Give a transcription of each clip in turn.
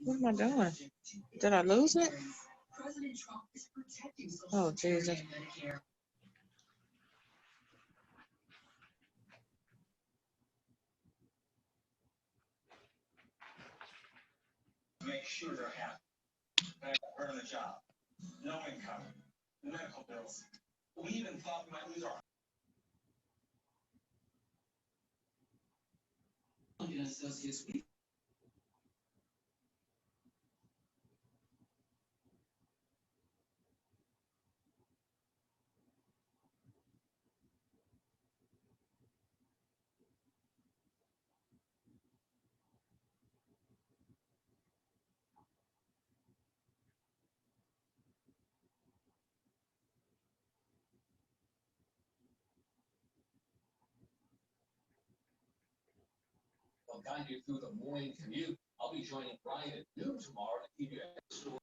What am I doing? Did I lose it? Oh, Jesus. Make sure they're happy. They earn a job, no income, medical bills. We even thought we might lose our associates. I'll guide you through the morning commute. I'll be joining Brian at noon tomorrow to keep you at the store.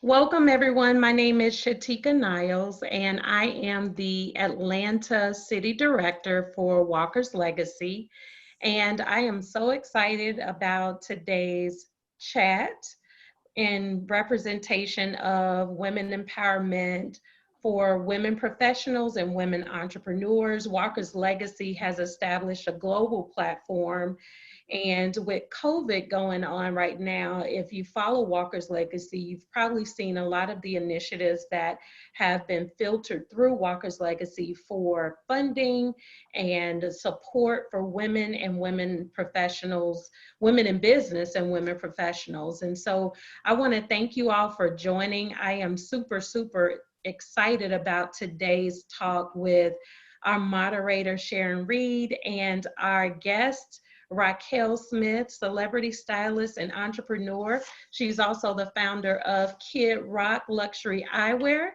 Welcome, everyone. My name is Shatika Niles, and I am the Atlanta City Director for Walker's Legacy. And I am so excited about today's chat in representation of women empowerment for women professionals and women entrepreneurs. Walker's Legacy has established a global platform. And with COVID going on right now, if you follow Walker's Legacy, you've probably seen a lot of the initiatives that have been filtered through Walker's Legacy for funding and support for women and women professionals, women in business and women professionals. And so I want to thank you all for joining. I am super, super excited about today's talk with our moderator, Sharon Reed, and our guest, Raquel Smith, celebrity stylist and entrepreneur. She's also the founder of KidRaq Luxury Eyewear.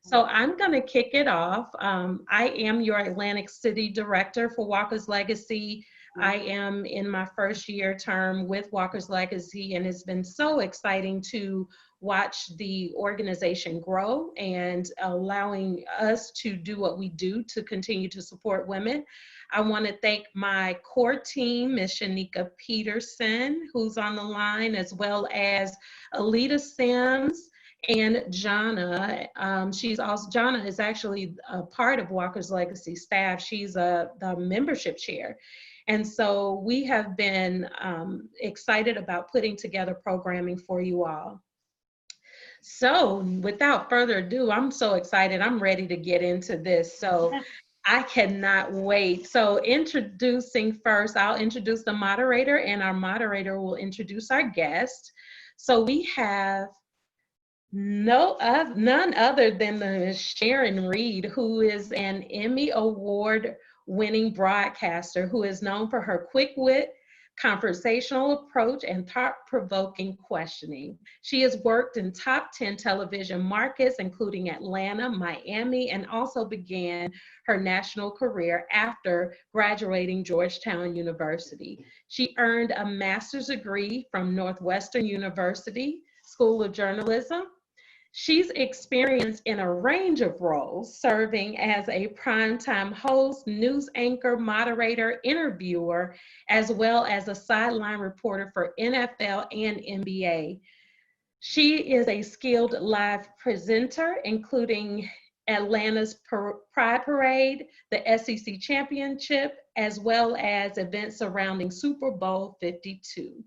So I'm going to kick it off. I am your Atlantic City Director for Walker's Legacy. I am in my first year term with Walker's Legacy, and it's been so exciting to watch the organization grow and allowing us to do what we do to continue to support women. I want to thank my core team, Ms. Shanika Peterson, who's on the line, as well as Alita Sims and Jonna. Jonna is actually a part of Walker's Legacy staff. She's the membership chair. And so we have been excited about putting together programming for you all. So without further ado, I'm so excited. I'm ready to get into this. So I cannot wait. So introducing first, I'll introduce the moderator, and our moderator will introduce our guest. So we have none other than the Sharon Reed, who is an Emmy Award-winning broadcaster who is known for her quick wit, conversational approach, and thought-provoking questioning. She has worked in top 10 television markets, including Atlanta, Miami, and also began her national career after graduating Georgetown University. She earned a master's degree from Northwestern University School of Journalism. She's experienced in a range of roles, serving as a primetime host, news anchor, moderator, interviewer, as well as a sideline reporter for NFL and NBA. She is a skilled live presenter, including Atlanta's Pride Parade, the SEC Championship, as well as events surrounding Super Bowl 52.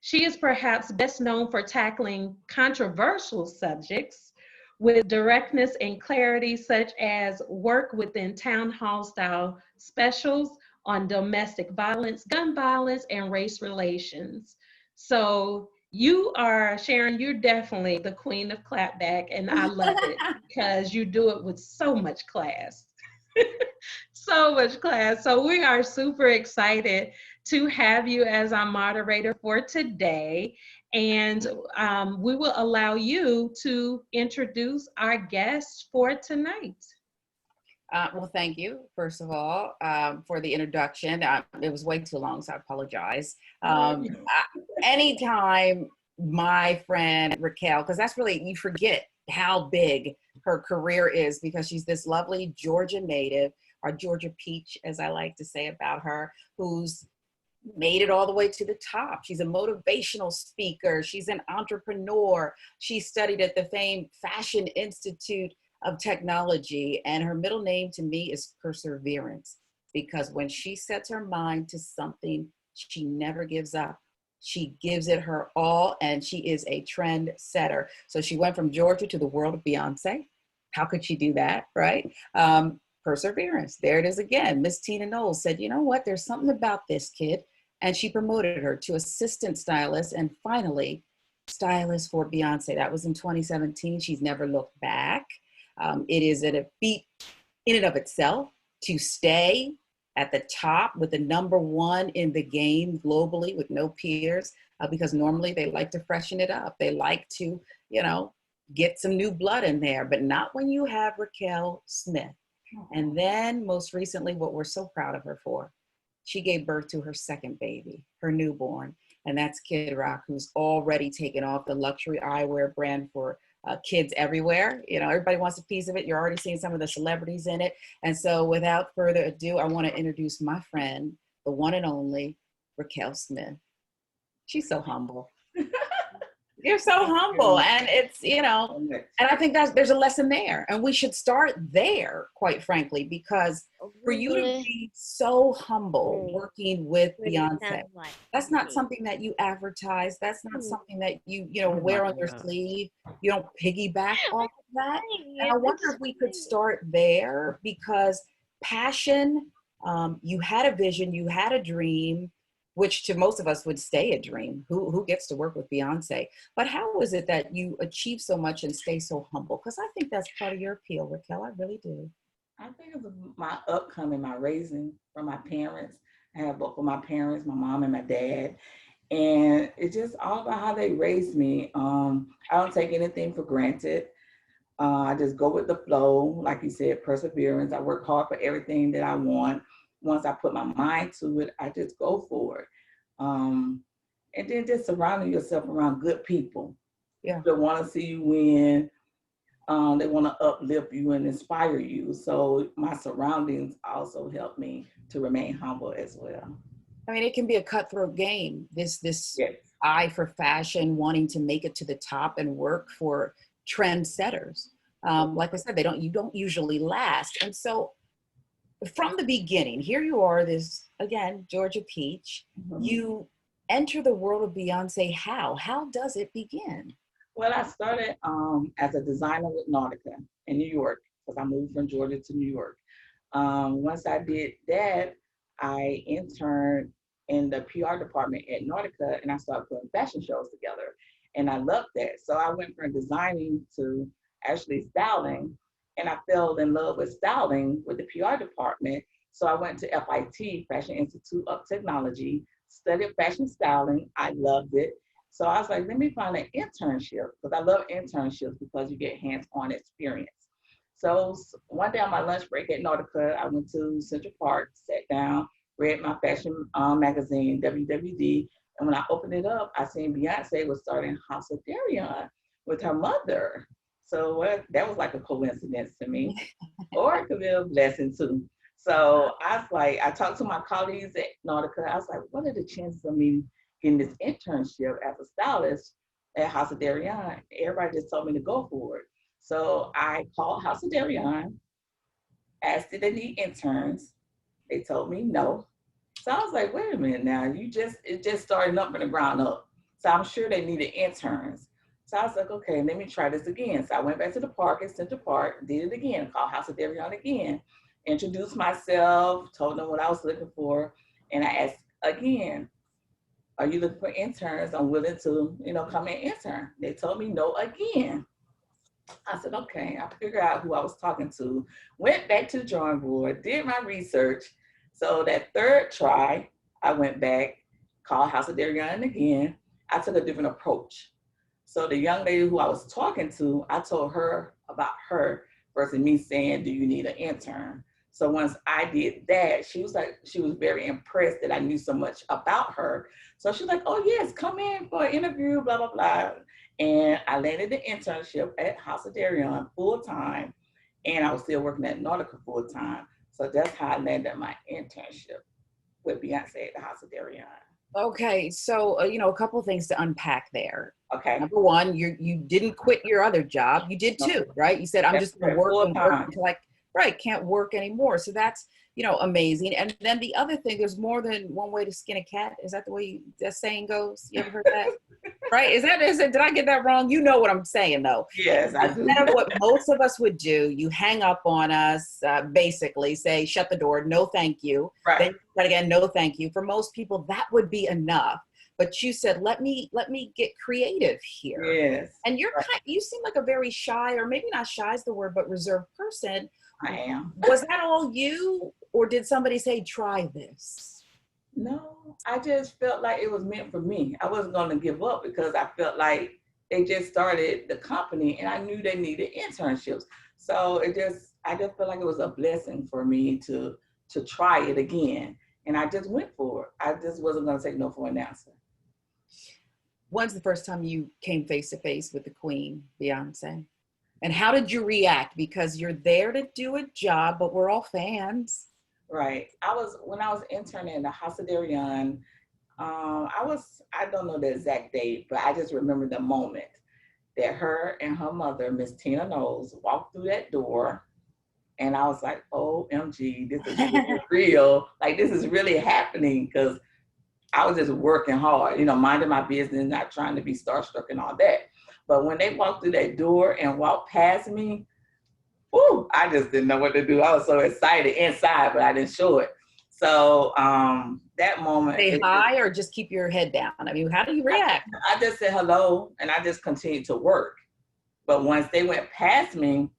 She is perhaps best known for tackling controversial subjects with directness and clarity, such as work within town hall style specials on domestic violence, gun violence, and race relations. So you are, Sharon, you're definitely the queen of clapback, and I love it because you do it with so much class. So much class. So we are super excited to have you as our moderator for today. And we will allow you to introduce our guest for tonight. Well, thank you, first of all, for the introduction. It was way too long, so I apologize. Anytime my friend Raquel, because that's really, you forget how big her career is because she's this lovely Georgia native, or Georgia peach, as I like to say about her, who's made it all the way to the top. She's a motivational speaker. She's an entrepreneur. She studied at the famed Fashion Institute of Technology. And her middle name to me is Perseverance, because when she sets her mind to something, she never gives up. She gives it her all, and she is a trend setter. So she went from Georgia to the world of Beyonce. How could she do that, right? Perseverance. There it is again. Miss Tina Knowles said, you know what? There's something about this kid. And she promoted her to assistant stylist and finally stylist for Beyonce. That was in 2017. She's never looked back. It is a feat in and of itself to stay at the top with the #1 in the game globally with no peers, because normally they like to freshen it up. They like to, you know, get some new blood in there, but not when you have Raquel Smith. And then most recently, what we're so proud of her for, she gave birth to her second baby, her newborn, and that's KidRaq, who's already taken off the luxury eyewear brand for kids everywhere. You know, everybody wants a piece of it. You're already seeing some of the celebrities in it. And so without further ado, I want to introduce my friend, the one and only Raquel Smith. She's so humble. You're so humble, and it's, you know, and I think there's a lesson there, and we should start there, quite frankly, because for you to be so humble working with Beyonce, that's not something that you advertise. That's not something that you wear on your sleeve. You don't piggyback off of that. And I wonder if we could start there, because passion, you had a vision, you had a dream, which to most of us would stay a dream. Who gets to work with Beyonce? But how is it that you achieve so much and stay so humble? Because I think that's part of your appeal, Raquel. I really do. I think it's my upcoming, my raising from my parents. I have both of my parents, my mom and my dad. And it's just all about how they raised me. I don't take anything for granted. I just go with the flow. Like you said, perseverance. I work hard for everything that I want. Once I put my mind to it, I just go for it. Um, and then just surrounding yourself around good people. Yeah. They want to see you win. They want to uplift you and inspire you. So my surroundings also help me to remain humble as well. I mean, it can be a cutthroat game. This Yes. eye for fashion, wanting to make it to the top and work for trendsetters. Like I said, you don't usually last. And so from the beginning, here you are, this, again, Georgia Peach. Mm-hmm. You enter the world of Beyonce. How does it begin? Well, I started as a designer with Nautica in New York, because I moved from Georgia to New York. Once I did that, I interned in the PR department at Nautica, and I started putting fashion shows together. And I loved that. So I went from designing to actually styling, and I fell in love with styling with the PR department. So I went to FIT, Fashion Institute of Technology, studied fashion styling. I loved it. So I was like, let me find an internship, because I love internships because you get hands-on experience. So one day on my lunch break at Nautica, I went to Central Park, sat down, read my fashion magazine, WWD. And when I opened it up, I seen Beyonce was starting House of Darion with her mother. So that was like a coincidence to me, or it could be a blessing too. So I was like, I talked to my colleagues at Nautica. I was like, what are the chances of me getting this internship as a stylist at House of Darion? Everybody just told me to go for it. So I called House of Darion, asked if they need interns. They told me no. So I was like, wait a minute now, it just started up from the ground up. So I'm sure they needed interns. So I was like, okay, let me try this again. So I went back to the park in Central Park, did it again, called House of Darion again, introduced myself, told them what I was looking for, and I asked again, are you looking for interns? I'm willing to, come and intern. They told me no again. I said, okay, I figured out who I was talking to, went back to the drawing board, did my research. So that third try, I went back, called House of Darion again. I took a different approach. So the young lady who I was talking to, I told her about her versus me saying, do you need an intern? So once I did that, she was very impressed that I knew so much about her. So she's like, oh yes, come in for an interview, blah, blah, blah. And I landed the internship at House of Darion full time. And I was still working at Nautica full time. So that's how I landed my internship with Beyonce at the House of Darion. Okay, so a couple of things to unpack there. Okay. Number one, you didn't quit your other job. You did too, right? You said, I'm just going to work and work until can't work anymore. So that's, amazing. And then the other thing, there's more than one way to skin a cat. Is that the way that saying goes? You ever heard that? Right? Did I get that wrong? You know what I'm saying though. Yes, I do. Instead of what most of us would do, you hang up on us, basically say, shut the door, no thank you. Right. Then you try again, no thank you. For most people, that would be enough. But you said, let me get creative here. Yes. And you seem like a very shy, or maybe not shy is the word, but reserved person. I am. Was that all you, or did somebody say, try this? No, I just felt like it was meant for me. I wasn't going to give up because I felt like they just started the company and I knew they needed internships. So I just felt like it was a blessing for me to try it again. And I just went for it. I just wasn't going to take no for an answer. When's the first time you came face to face with the Queen, Beyonce? And how did you react? Because you're there to do a job, but we're all fans. Right. When I was interning in the House of Darion, I don't know the exact date, but I just remember the moment that her and her mother, Miss Tina Knowles, walked through that door. And I was like, OMG, this is really real. Like, this is really happening, because I was just working hard, minding my business, not trying to be starstruck and all that. But when they walked through that door and walked past me, I just didn't know what to do. I was so excited inside, but I didn't show it. So that moment. Say hi or just keep your head down? I mean, how do you react? I just said hello and I just continued to work. But once they went past me,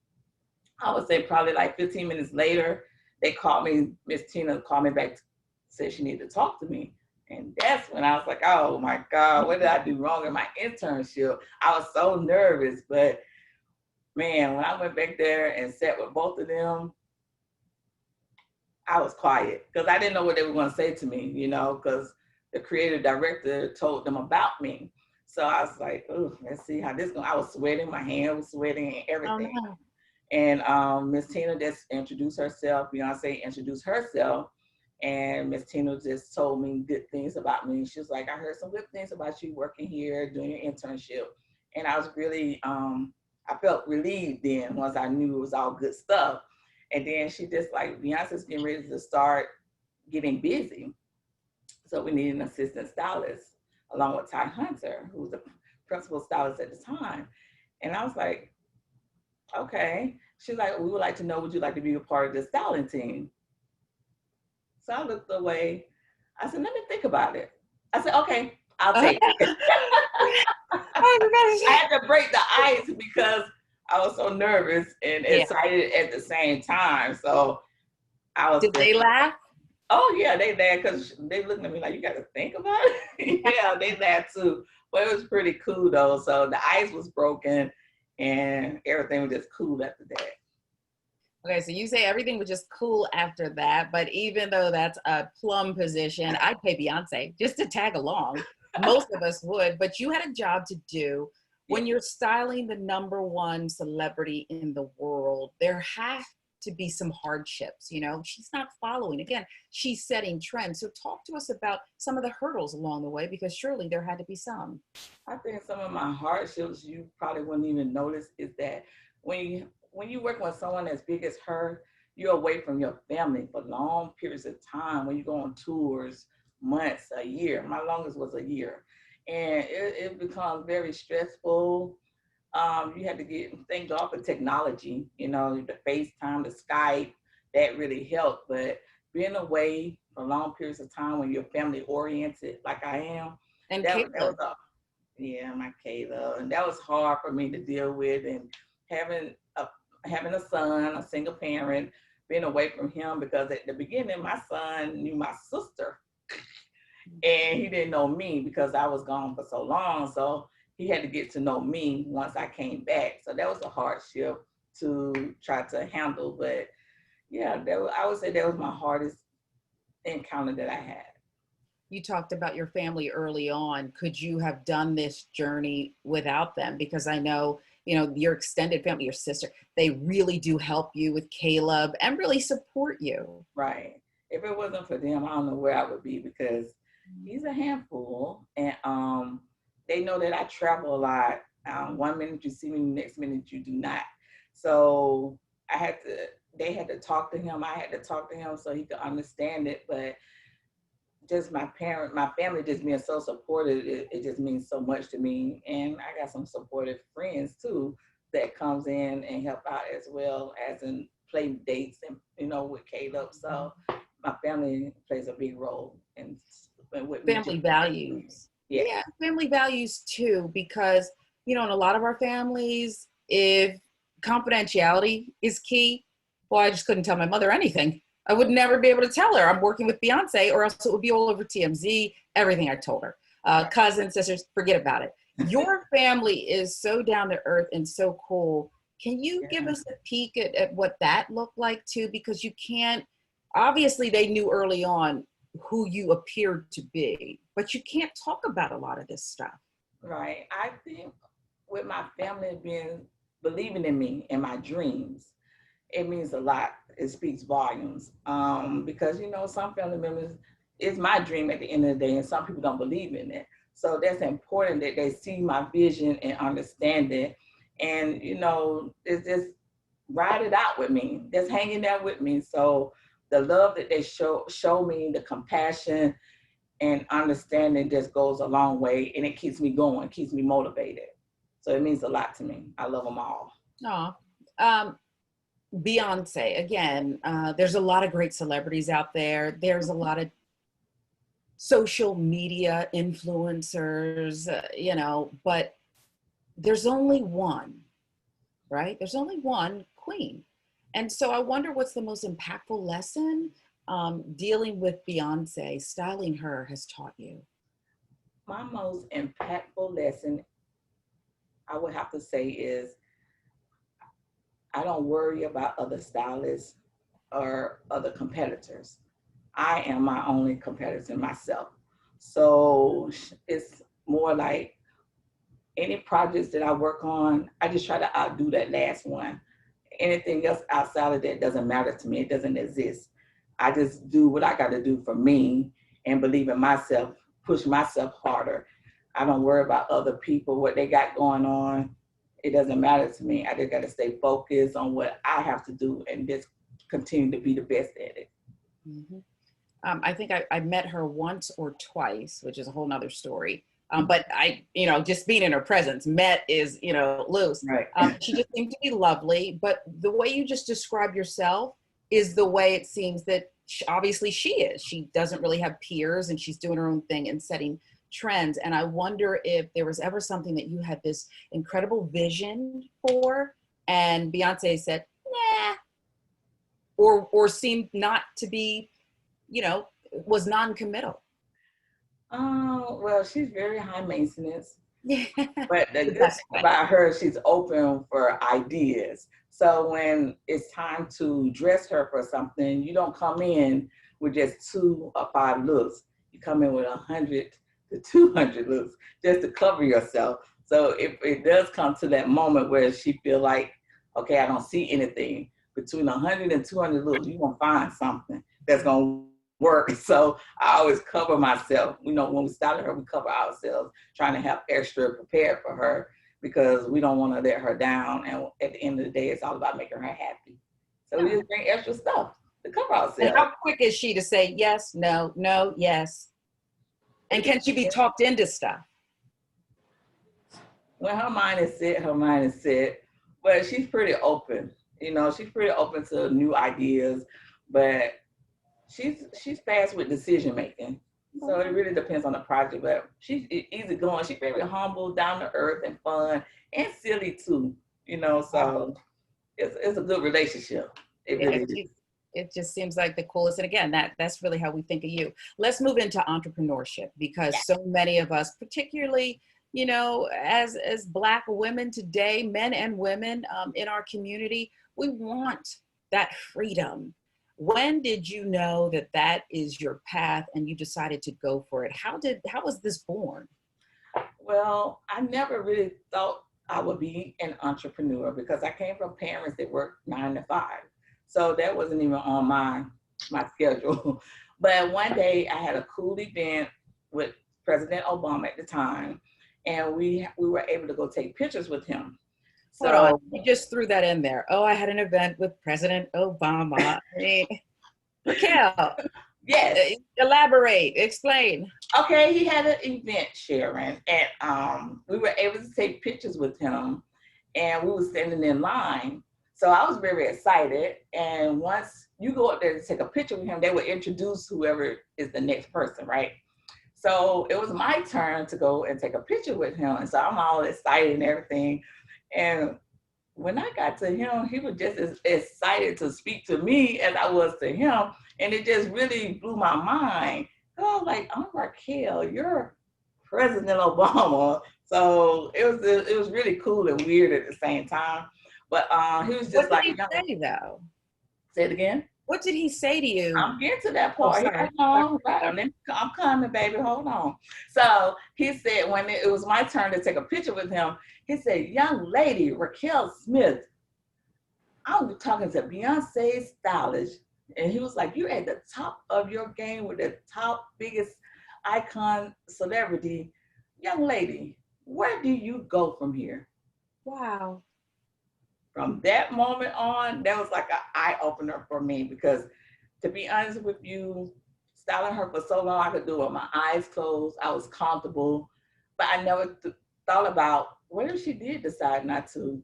I would say probably like 15 minutes later, they called me, Miss Tina called me back, said she needed to talk to me. And that's when I was like, oh my God, what did I do wrong in my internship? I was so nervous, but man, when I went back there and sat with both of them, I was quiet because I didn't know what they were going to say to me, because the creative director told them about me. So I was like, oh, let's see how this goes. I was sweating, my hand was sweating and everything. Oh, no. And Miss Tina just introduced herself, Beyonce introduced herself, and Miss Tina just told me good things about me. She was like, I heard some good things about you working here, doing your internship. And I was really, I felt relieved then once I knew it was all good stuff. And then she just like, Beyonce's getting ready to start getting busy. So we need an assistant stylist along with Ty Hunter, who was the principal stylist at the time. And I was like, okay. She's like, we would like to know, would you like to be a part of the styling team? So I looked away. I said, let me think about it. I said, okay, I'll take it. I had to break the ice because I was so nervous and excited at the same time. So I was. Did they laugh? Oh yeah, they laughed because they looked at me like, you got to think about it. Yeah, they laughed too. But it was pretty cool though. So the ice was broken and everything was just cool after that. Okay, so you say everything was just cool after that, but even though that's a plum position, I'd pay Beyonce just to tag along. Most of us would, but you had a job to do. When you're styling the #1 celebrity in the world, there have to be some hardships, She's not following. Again, she's setting trends. So talk to us about some of the hurdles along the way, because surely there had to be some. I think some of my hardships you probably wouldn't even notice is that when you work with someone as big as her, you're away from your family for long periods of time. When you go on tours, months, a year. My longest was a year. And it becomes very stressful. You had to thank God for technology, the FaceTime, the Skype, that really helped. But being away for long periods of time when you're family oriented, like I am, and that was my Kayla, and that was hard for me to deal with. And having a son, a single parent, being away from him, because at the beginning my son knew my sister, and he didn't know me because I was gone for so long. So he had to get to know me once I came back. So that was a hardship to try to handle. But yeah, I would say that was my hardest encounter that I had. You talked about your family early on. Could you have done this journey without them? Because I know, your extended family, your sister, they really do help you with Caleb and really support you. Right. If it wasn't for them, I don't know where I would be, because he's a handful, and they know that I travel a lot. 1 minute you see me, next minute you do not. So they had to talk to him. I had to talk to him so he could understand it. But just my family just being so supportive, it just means so much to me. And I got some supportive friends too that comes in and help out, as well as in play dates and, with Caleb. So my family plays a big role in with me. Family values. Yes. Yeah, family values too, because, in a lot of our families, if confidentiality is key, well, I just couldn't tell my mother anything. I would never be able to tell her I'm working with Beyonce, or else it would be all over TMZ, everything I told her. Cousins, sisters, forget about it. Your family is so down to earth and so cool. Can you give us a peek at what that looked like too? Because you can't, obviously they knew early on who you appeared to be, but you can't talk about a lot of this stuff. Right. I think with my family believing in me and my dreams, it means a lot. It speaks volumes. Because, some family members, it's my dream at the end of the day, and some people don't believe in it. So that's important that they see my vision and understand it. And, it's just ride it out with me. Just hanging there with me. So the love that they show me, the compassion and understanding just goes a long way, and it keeps me going, keeps me motivated. So it means a lot to me. I love them all. Beyonce, again, there's a lot of great celebrities out there. There's a lot of social media influencers, but there's only one, right? There's only one queen. And so I wonder what's the most impactful lesson dealing with Beyonce, styling her, has taught you? My most impactful lesson, I would have to say, is I don't worry about other stylists or other competitors. I am my only competitor myself. So it's more like any projects that I work on, I just try to outdo that last one. Anything else outside of that doesn't matter to me. It doesn't exist. I just do what I got to do for me and believe in myself, push myself harder. I don't worry about other people, what they got going on. It doesn't matter to me. I just got to stay focused on what I have to do and just continue to be the best at it. Mm-hmm. I think I met her once or twice, which is a whole nother story. But I, just being in her presence, met is, loose. Right. She just seemed to be lovely. But the way you just describe yourself is the way it seems that obviously she is. She doesn't really have peers, and she's doing her own thing and setting trends. And I wonder if there was ever something that you had this incredible vision for, and Beyonce said, nah, or seemed not to be, was non-committal. Well, she's very high maintenance. Yeah. But the good thing about her, she's open for ideas. So when it's time to dress her for something, you don't come in with just 2 or 5 looks. You come in with 100 to 200 looks just to cover yourself. So if it does come to that moment where she feel like, okay, I don't see anything, between 100 and 200 looks, you're going to find something that's going to work. So I always cover myself. When we started her, we cover ourselves, trying to have extra prepared for her, because we don't want to let her down. And at the end of the day, it's all about making her happy. So we just bring extra stuff to cover ourselves. And how quick is she to say yes, no, no, yes? And can she be talked into stuff? When her mind is set, her mind is set. But she's pretty open. She's pretty open to new ideas. But she's fast with decision making. So it really depends on the project. But she's easygoing. She's very humble, down to earth, and fun, and silly too. So it's a good relationship. It really is. It just seems like the coolest. And again, that's really how we think of you. Let's move into entrepreneurship, because so many of us, particularly you know, as Black women today, men and women in our community, we want that freedom. When did you know that that is your path and you decided to go for it? How was this born? Well, I never really thought I would be an entrepreneur because I came from parents that worked 9 to 5. So that wasn't even on my schedule. But one day I had a cool event with President Obama at the time, and we were able to go take pictures with him. Hold on, So you just threw that in there. Oh, I had an event with President Obama. I mean, Raquel, yes, elaborate, explain. okay, he had an event, Sharon, and we were able to take pictures with him, and we were standing in line. So I was very excited. And once you go up there to take a picture with him, they would introduce whoever is the next person, right? So it was my turn to go and take a picture with him. And so I'm all excited and everything. And when I got to him, he was just as excited to speak to me as I was to him. And it just really blew my mind. I was like, I'm Raquel, you're President Obama. So it was really cool and weird at the same time. But he was just What did like, he you know, say though? say it again. What did he say to you? I'm getting to that Oh, part. sorry. Hold on, right. I'm coming, baby. Hold on. So he said when it was my turn to take a picture with him, he said, young lady, Raquel Smith, I was talking to Beyonce's stylist, and he was like, you're at the top of your game with the top biggest icon celebrity. Young lady, where do you go from here? Wow. From that moment on, that was like an eye opener for me because, to be honest with you, styling her for so long, I could do it with my eyes closed. I was comfortable, but I never thought about what if she did decide not to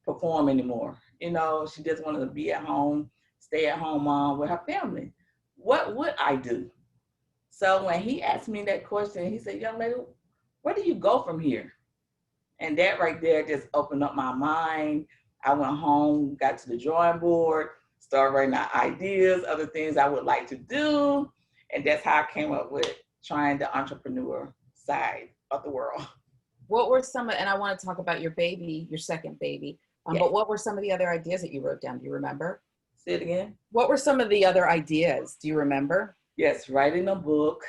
perform anymore. You know, she just wanted to be at home, stay at home mom with her family. What would I do? So when he asked me that question, he said, young lady, where do you go from here? And that right there just opened up my mind. I went home, got to the drawing board, started writing out ideas, other things I would like to do. And that's how I came up with trying the entrepreneur side of the world. What were some of, and I want to talk about your baby, your second baby, Yes. but what were some of the other ideas that you wrote down? Do you remember? Say it again. What were some of the other ideas? Do you remember? Yes, writing a book,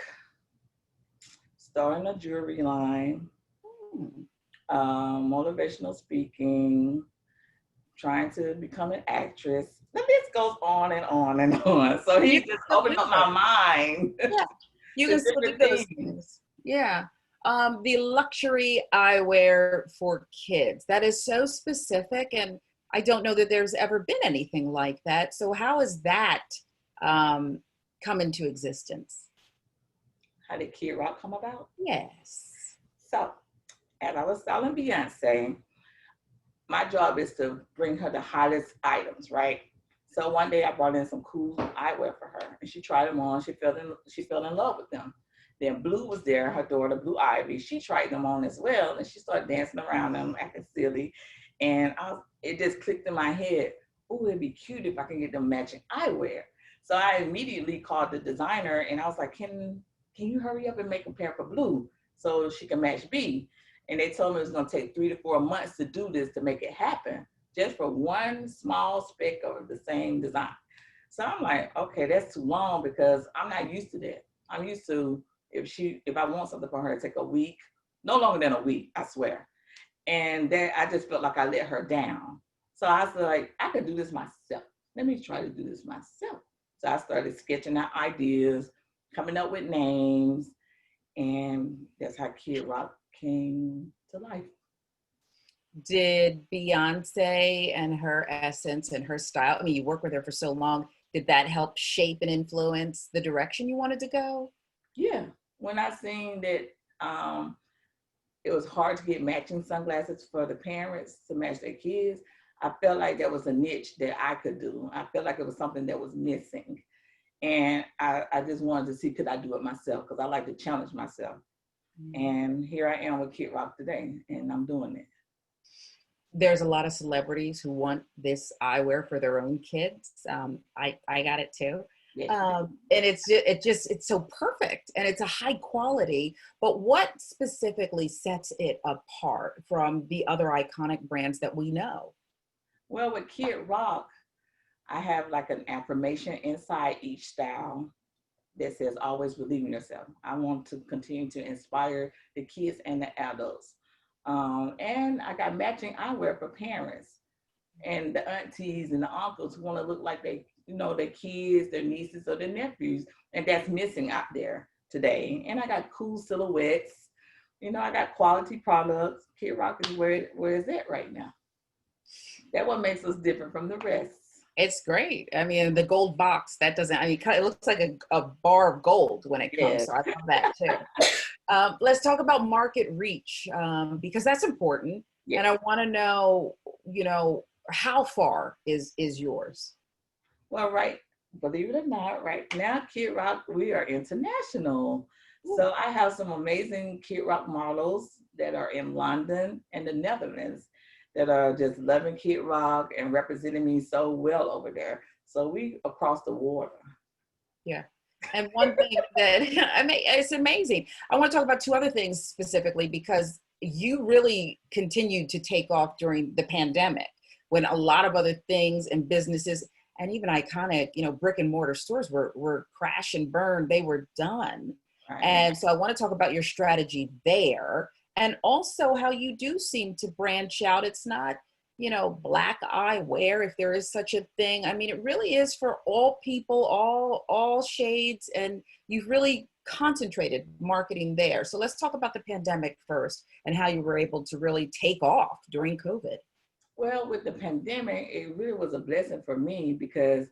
starting a jewelry line, motivational speaking, trying to become an actress. The list goes on and on and on. So he just opened up my mind. Yeah, you to can still do different those things. things. Yeah. The luxury eyewear for kids. That is so specific, and I don't know that there's ever been anything like that. So how has that come into existence? How did KidRaq come about? Yes. So, as I was styling Beyonce, my job is to bring her the hottest items, right? So one day I brought in some cool eyewear for her, and she tried them on. She fell in love with them. Then Blue was there, her daughter, Blue Ivy. She tried them on as well, and she started dancing around them, acting silly. And it just clicked in my head, oh, it'd be cute if I can get them matching eyewear. So I immediately called the designer, and I was like, can you hurry up and make a pair for Blue so she can match B? And they told me it was going to take 3 to 4 months to do this to make it happen, just for one small speck of the same design. So I'm like, okay, that's too long because I'm not used to that. I'm used to if I want something for her, it take a week, no longer than a week, I swear. And then I just felt like I let her down. So I was like, I could do this myself. Let me try to do this myself. So I started sketching out ideas, coming up with names, and that's how KidRaq came to life. Did Beyonce and her essence and her style, I mean, you worked with her for so long, did that help shape and influence the direction you wanted to go? Yeah. When I seen that it was hard to get matching sunglasses for the parents to match their kids, I felt like that was a niche that I could do. I felt like it was something that was missing. And I just wanted to see, could I do it myself? Because I like to challenge myself. And here I am with KidRaq today, and I'm doing it. There's a lot of celebrities who want this eyewear for their own kids. I got it too. Yes. And it's so perfect and it's a high quality, but what specifically sets it apart from the other iconic brands that we know? Well, with KidRaq, I have like an affirmation inside each style that says always believe in yourself. I want to continue to inspire the kids and the adults. And I got matching eyewear for parents and the aunties and the uncles who want to look like they, their kids, their nieces, or their nephews, and that's missing out there today. And I got cool silhouettes. I got quality products. KidRaq is where it's at right now. That's what makes us different from the rest. It's great. I mean, the gold box, that doesn't, I mean, it looks like a bar of gold when it comes. Yes. So I love that too. Let's talk about market reach, because that's important. Yes. And I want to know, how far is yours? Well, believe it or not, right now, KidRaq, we are international. Ooh. So I have some amazing KidRaq models that are in London and the Netherlands that are just loving KidRaq and representing me so well over there. So we across the water. Yeah. And one thing that, I mean, it's amazing. I want to talk about two other things specifically, because you really continued to take off during the pandemic when a lot of other things and businesses and even iconic, brick and mortar stores were crash and burn. They were done. Right. And so I want to talk about your strategy there, and also how you do seem to branch out. It's not, black eyewear, if there is such a thing. I mean, it really is for all people, all shades, and you've really concentrated marketing there. So let's talk about the pandemic first and how you were able to really take off during COVID. Well, with the pandemic, it really was a blessing for me because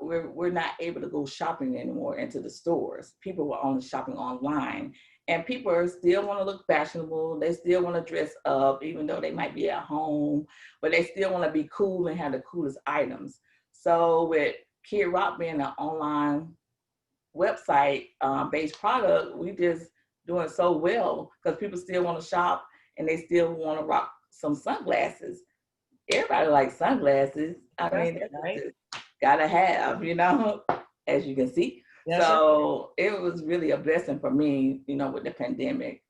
we're not able to go shopping anymore into the stores. People were only shopping online, and people still want to look fashionable. They still want to dress up, even though they might be at home, but they still want to be cool and have the coolest items. So with KidRaq being an online website based product, we just doing so well because people still want to shop and they still want to rock some sunglasses. Everybody likes sunglasses. I mean, right? Gotta have, as you can see. Yes, So it was really a blessing for me, with the pandemic.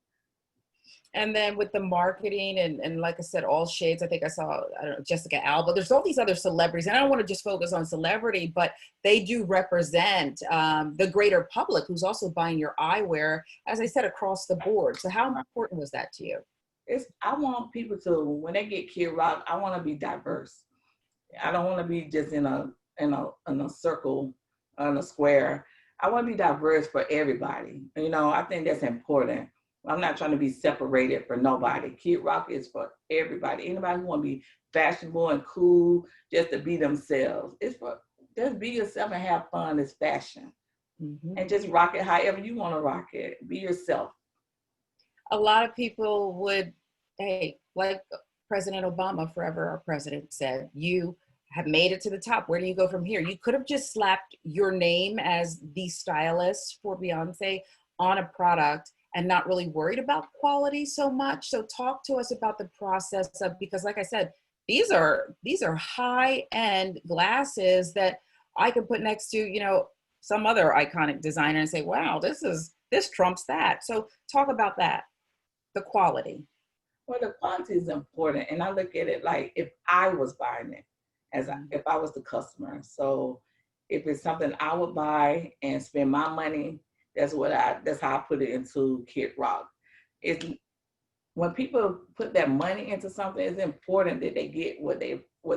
And then with the marketing and like I said, all shades, I think I saw, I don't know, Jessica Alba. There's all these other celebrities, and I don't want to just focus on celebrity, but they do represent the greater public who's also buying your eyewear, as I said, across the board. So how important was that to you? I want people to, when they get KidRaq, I want to be diverse. I don't want to be just in a circle, in a square. I want to be diverse for everybody. I think that's important. I'm not trying to be separated for nobody. KidRaq is for everybody. Anybody who want to be fashionable and cool, just to be themselves. It's for just be yourself and have fun. It's fashion. Mm-hmm. And just rock it however you want to rock it. Be yourself. A lot of people would, hey, like President Obama, forever our president, said, you have made it to the top. Where do you go from here? You could have just slapped your name as the stylist for Beyonce on a product and not really worried about quality so much. So talk to us about the process of, because like I said, these are high-end glasses that I could put next to, some other iconic designer and say, wow, this trumps that. So talk about that, the quality. Well, the quality is important. And I look at it like if I was buying it, if I was the customer. So if it's something I would buy and spend my money, that's how I put it into KidRaq. When people put that money into something, it's important that they get what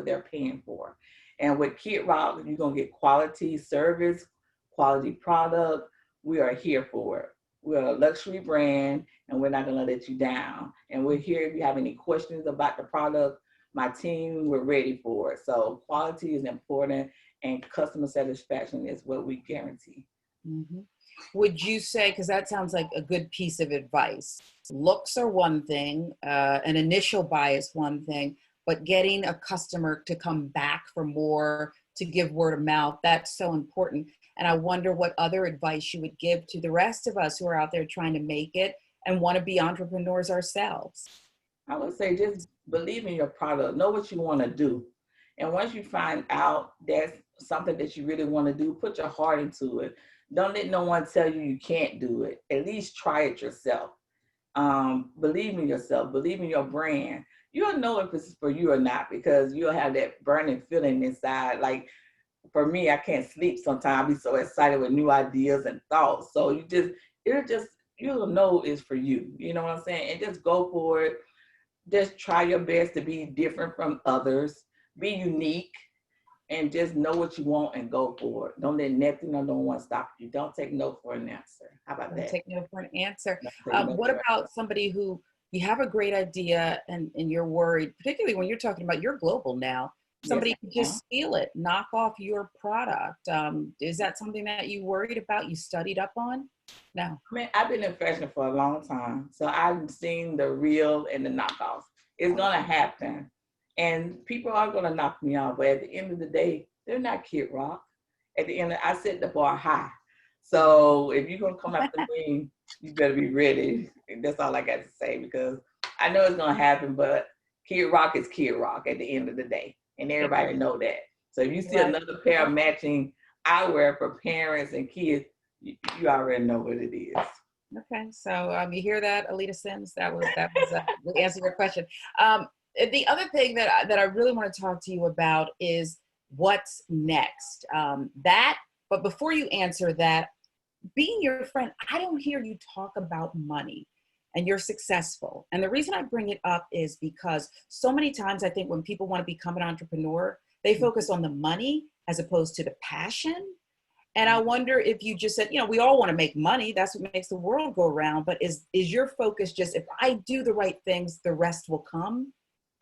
they're paying for. And with KidRaq, you're gonna get quality service, quality product. We are here for it. We're a luxury brand, and we're not gonna let you down. And we're here if you have any questions about the product. My team, we're ready for it. So quality is important, and customer satisfaction is what we guarantee. Mm-hmm. Would you say, because that sounds like a good piece of advice, looks are one thing, an initial buy is one thing, but getting a customer to come back for more, to give word of mouth, that's so important. And I wonder what other advice you would give to the rest of us who are out there trying to make it and want to be entrepreneurs ourselves. I would say just believe in your product, know what you want to do. And once you find out that's something that you really want to do, put your heart into it. Don't let no one tell you you can't do it. At least try it yourself. Believe in yourself, believe in your brand. You'll know if it's for you or not because you'll have that burning feeling inside. Like for me, I can't sleep sometimes. I be so excited with new ideas and thoughts. So you'll know it's for you. You know what I'm saying? And just go for it. Just try your best to be different from others. Be unique and just know what you want and go for it. Don't let nothing or no one stop you. Don't take no for an answer. How about Don't that? take no for an answer. Don't take no What for an about somebody who you have a great idea and you're worried, particularly when you're talking about you're global now, Yes, somebody I could am. just steal it, knock off your product. Is that something that you worried about, you studied up on? No. I mean, I've been in fashion for a long time, so I've seen the real and the knockoffs. It's gonna happen, and people are gonna knock me off. But at the end of the day, they're not KidRaq. At the end, I set the bar high. So if you're gonna come after me, you better be ready. And that's all I got to say because I know it's gonna happen. But KidRaq is KidRaq at the end of the day, and everybody know that. So if you see another pair of matching eyewear for parents and kids, you already know what it is. Okay, so you hear that, Alita Sims? That was the answer to your question. The other thing that I really want to talk to you about is what's next. But before you answer that, being your friend, I don't hear you talk about money and you're successful. And the reason I bring it up is because so many times I think when people want to become an entrepreneur, they focus on the money as opposed to the passion. And I wonder if you just said, we all want to make money. That's what makes the world go around. But is your focus just, if I do the right things, the rest will come?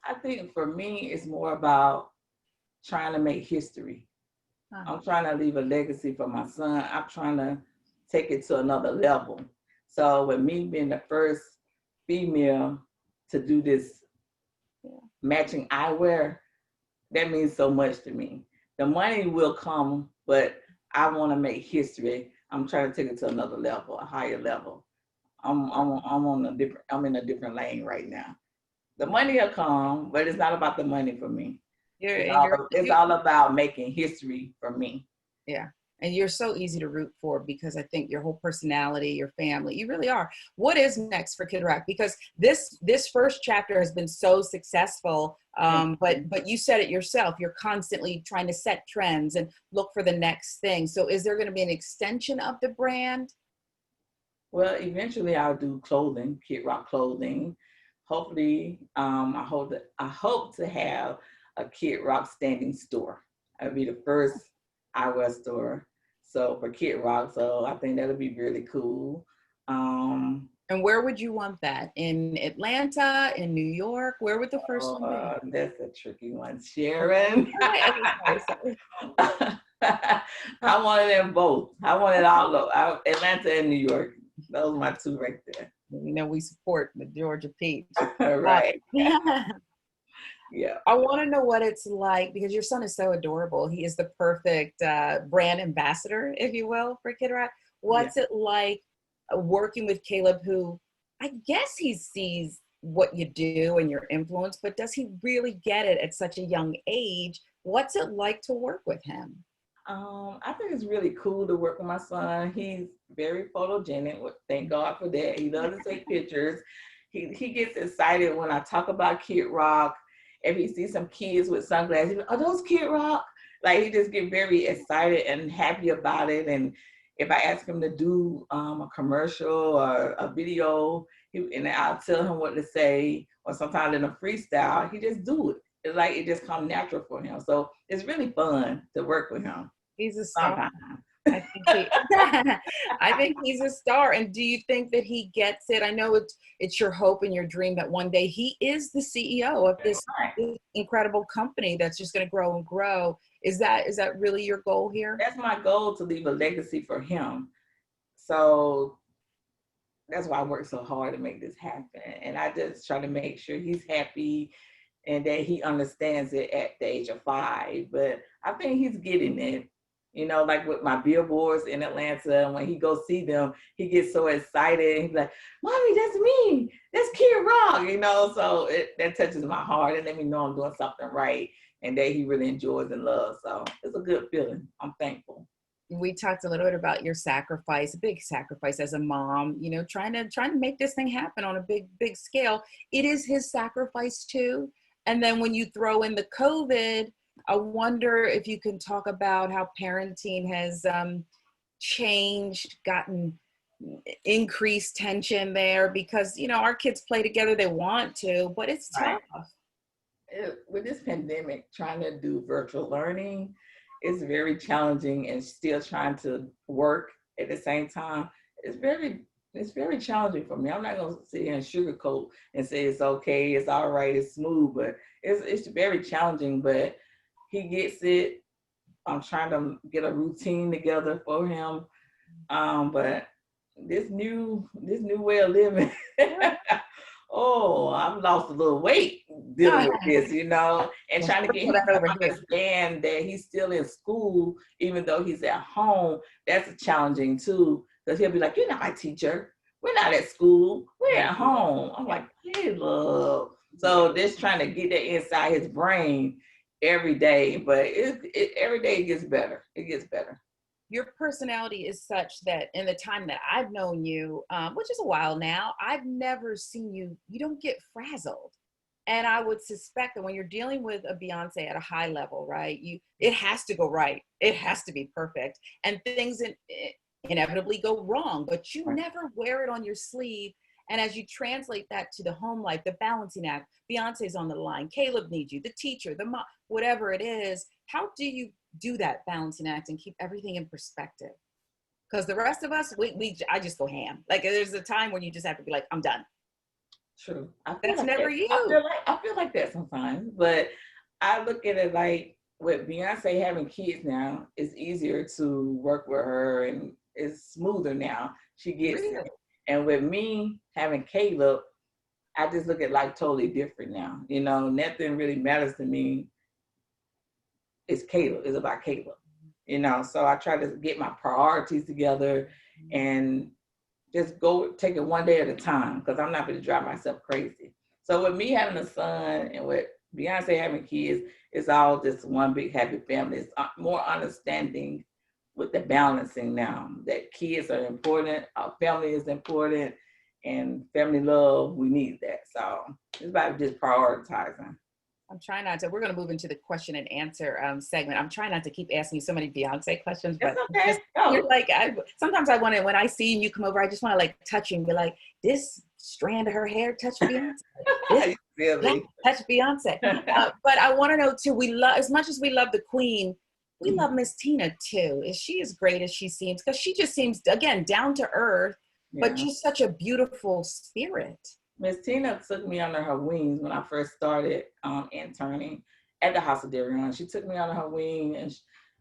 I think for me, it's more about trying to make history. I'm trying to leave a legacy for my son. I'm trying to take it to another level. So with me being the first female to do this matching eyewear, that means so much to me. The money will come, but I want to make history. I'm trying to take it to another level, a higher level. I'm in a different lane right now. The money will come, but it's not about the money for me. It's all about making history for me. Yeah. And you're so easy to root for because I think your whole personality, your family, you really are. What is next for KidRaq? Because this first chapter has been so successful, but you said it yourself. You're constantly trying to set trends and look for the next thing. So is there going to be an extension of the brand? Well, eventually I'll do clothing, KidRaq clothing. Hopefully, I hope to have a KidRaq standing store. I'll be the first eyewear store. So for KidRaq, so I think that'll be really cool. And where would you want that? In Atlanta, in New York? Where would the first one be? That's a tricky one, Sharon. Sorry. I wanted them both. I wanted all of Atlanta and New York. Those are my two right there. We support the Georgia Peach. Right. Yeah. I want to know what it's like because your son is so adorable. He is the perfect brand ambassador, if you will, for KidRaq. What's it like working with Caleb, who I guess he sees what you do and your influence, but does he really get it at such a young age? What's it like to work with him? I think it's really cool to work with my son. He's very photogenic. Thank God for that. He loves to take pictures. He gets excited when I talk about KidRaq. If he sees some kids with sunglasses, he's like, "Are those KidRaq?" Like he just get very excited and happy about it. And if I ask him to do a commercial or a video, and I'll tell him what to say, or sometimes in a freestyle, he just do it. It's like it just comes natural for him. So it's really fun to work with him. He's a star. I think he's a star. And do you think that he gets it? I know it's your hope and your dream that one day he is the CEO of this incredible company that's just going to grow and grow. Is that really your goal here? That's my goal, to leave a legacy for him. So that's why I work so hard to make this happen. And I just try to make sure he's happy and that he understands it at the age of 5. But I think he's getting it. Like with my billboards in Atlanta, when he goes see them, he gets so excited. He's like, "Mommy, that's me. That's KidRaq." So that touches my heart and let me know I'm doing something right. and that he really enjoys and loves. So it's a good feeling. I'm thankful. We talked a little bit about your sacrifice, a big sacrifice as a mom, you know, trying to make this thing happen on a big scale. It is his sacrifice too. And then when you throw in the COVID, I wonder if you can talk about how parenting has changed, gotten increased tension there, because, you know, our kids play together, they want to, but it's tough. With this pandemic, trying to do virtual learning is very challenging, and still trying to work at the same time. It's very challenging for me. I'm not gonna sit here and sugarcoat and say it's okay, it's all right, it's smooth, but it's very challenging. But he gets it. I'm trying to get a routine together for him. But this new way of living. Oh, I've lost a little weight dealing with this, you know, and trying to get him to understand that he's still in school, even though he's at home. That's challenging too, because he'll be like, "You're not my teacher. We're not at school. We're at home." I'm like, "Hey, love." So just trying to get that inside his brain every day, but every day it gets better. It gets better. Your personality is such that in the time that I've known you, which is a while now, I've never seen you don't get frazzled. And I would suspect that when you're dealing with a Beyonce at a high level, right, it has to go right. It has to be perfect. And things inevitably go wrong, but you never wear it on your sleeve. And as you translate that to the home life, the balancing act, Beyonce's on the line, Caleb needs you, the teacher, the mom, whatever it is, how do you do that balancing act and keep everything in perspective? Because the rest of us, I just go ham. Like there's a time when you just have to be like, I'm done. True. That's like never that. you. I feel like that sometimes, but I look at it like with Beyonce having kids now, it's easier to work with her and it's smoother now. She gets it. And with me having Caleb, I just look at life totally different now. You know, nothing really matters to me. It's Caleb. It's about Caleb. You know, so I try to get my priorities together and just go take it one day at a time, because I'm not going to drive myself crazy. So with me having a son and with Beyonce having kids, it's all just one big happy family. It's more understanding with the balancing now, that kids are important, our family is important, and family love, we need that. So it's about just prioritizing. I'm trying not to. We're going to move into the question and answer segment. I'm trying not to keep asking you so many Beyonce questions, but okay. You're like, sometimes I want to, when I see you come over, I just want to like touch you and be like, this strand of her hair touch Beyonce. This touch Beyonce. But I want to know too, we love, as much as we love the queen, we love Miss Tina too. Is she as great as she seems? Because she just seems, again, down to earth, but she's such a beautiful spirit. Miss Tina took me under her wings when I first started interning at the House of Darion. She took me under her wing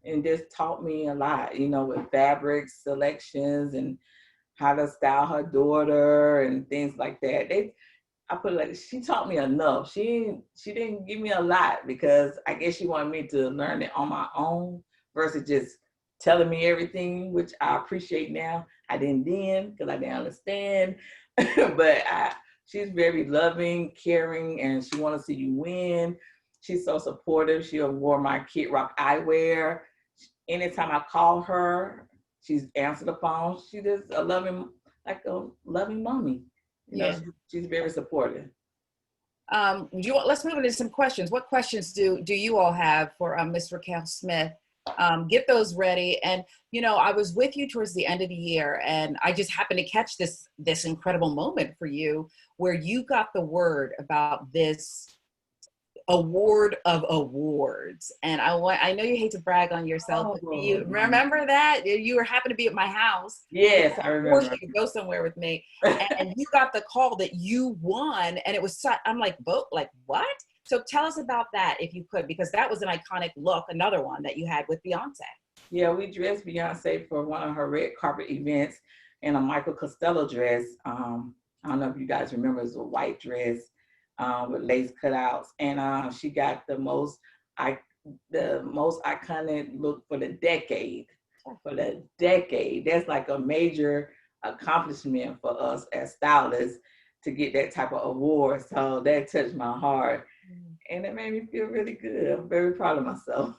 and just taught me a lot, you know, with fabric selections and how to style her daughter and things like that. I put it like, she taught me enough. She didn't give me a lot, because I guess she wanted me to learn it on my own versus just telling me everything, which I appreciate now. I didn't then because I didn't understand, but she's very loving, caring, and she wants to see you win. She's so supportive. She wore my KidRaq Eyewear. Anytime I call her, she's answered the phone. She just a loving mommy. You know, she's very supportive. Let's move into some questions. What questions do you all have for Miss Raquel Smith? Get those ready. And, you know, I was with you towards the end of the year, and I just happened to catch this incredible moment for you where you got the word about this award of awards. And I know you hate to brag on yourself, but do you remember that? You were happened to be at my house. Yes, I remember. I forced you to go somewhere with me. And you got the call that you won. And it was I'm like, what? So tell us about that, if you could, because that was an iconic look, another one that you had with Beyonce. Yeah, we dressed Beyonce for one of her red carpet events in a Michael Costello dress. I don't know if you guys remember, it was a white dress with lace cutouts. And she got the most iconic look for the decade. That's like a major accomplishment for us as stylists to get that type of award. So that touched my heart. and it made me feel really good. I'm very proud of myself.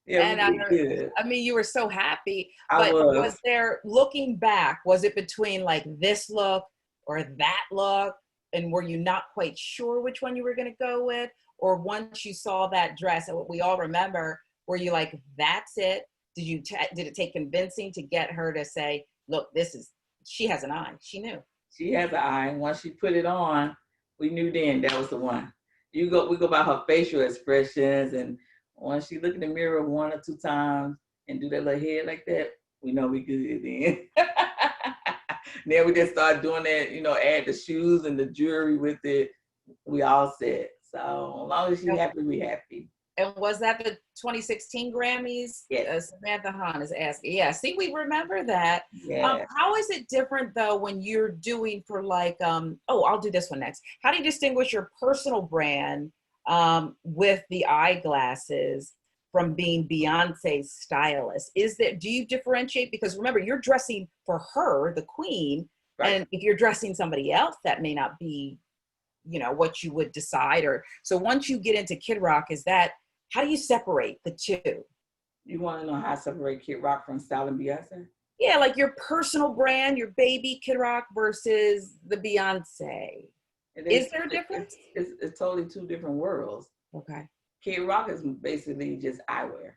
Yeah, And we did good. I mean, you were so happy, I but was. was there, looking back, was it between like this look or that look? And were you not quite sure which one you were going to go with? Or once you saw that dress, and what we all remember, were you like, that's it? Did it take convincing to get her to say, look, she has an eye. She knew. She has an eye. Once she put it on, we knew then that was the one. We go by her facial expressions, and once she look in the mirror 1 or 2 times and do that little head like that, we know we good then. Then we just start doing that, add the shoes and the jewelry with it. We all set. So as long as she's happy, we happy. And was that the 2016 Grammys? Yes. Samantha Hahn is asking. Yeah, see, we remember that. Yeah. How is it different though when you're doing for like, I'll do this one next. How do you distinguish your personal brand with the eyeglasses from being Beyonce's stylist? Do you differentiate? Because remember, you're dressing for her, the queen, right. And if you're dressing somebody else, that may not be, what you would decide. Or so once you get into KidRaq, how do you separate the two? You want to know how I separate KidRaq from styling Beyonce? Yeah, like your personal brand, your baby KidRaq versus the Beyonce. Is there a difference? It's totally 2 different worlds. Okay. KidRaq is basically just eyewear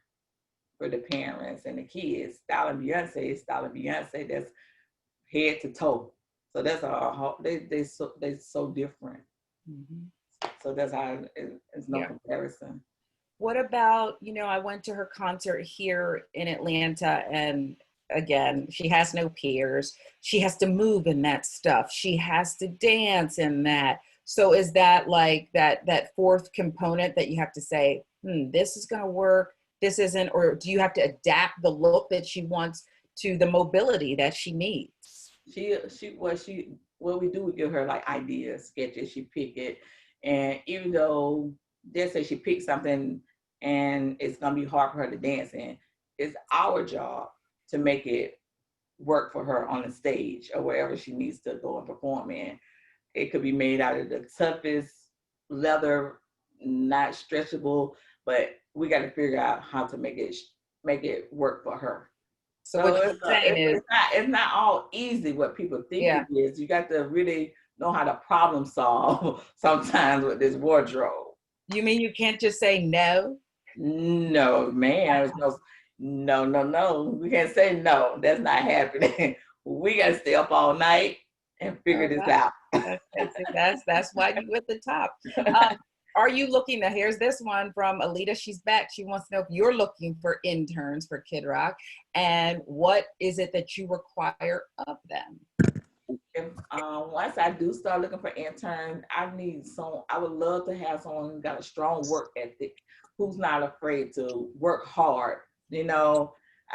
for the parents and the kids. Styling Beyonce is styling Beyonce. That's head to toe. So that's they so different. Mm-hmm. So that's how it's no comparison. What about, I went to her concert here in Atlanta, and again, she has no peers. She has to move in that stuff. She has to dance in that. So is that like that 4th component that you have to say, this is going to work, this isn't, or do you have to adapt the look that she wants to the mobility that she needs? What we do, we give her like ideas, sketches, she pick it. And even though let's say she picked something and it's gonna be hard for her to dance in, it's our job to make it work for her on the stage or wherever she needs to go and perform in. It could be made out of the toughest leather, not stretchable, but we got to figure out how to make it work for her. So what you're saying is it's not all easy what people think it is. You got to really know how to problem solve sometimes with this wardrobe. You mean you can't just say no? No, man. No. We can't say no. That's not happening. We got to stay up all night and figure this out. That's why you at the top. Are you looking at, here's this one from Alita, she's back. She wants to know if you're looking for interns for KidRaq, and what is it that you require of them? If once I do start looking for interns, I would love to have someone who's got a strong work ethic, who's not afraid to work hard. I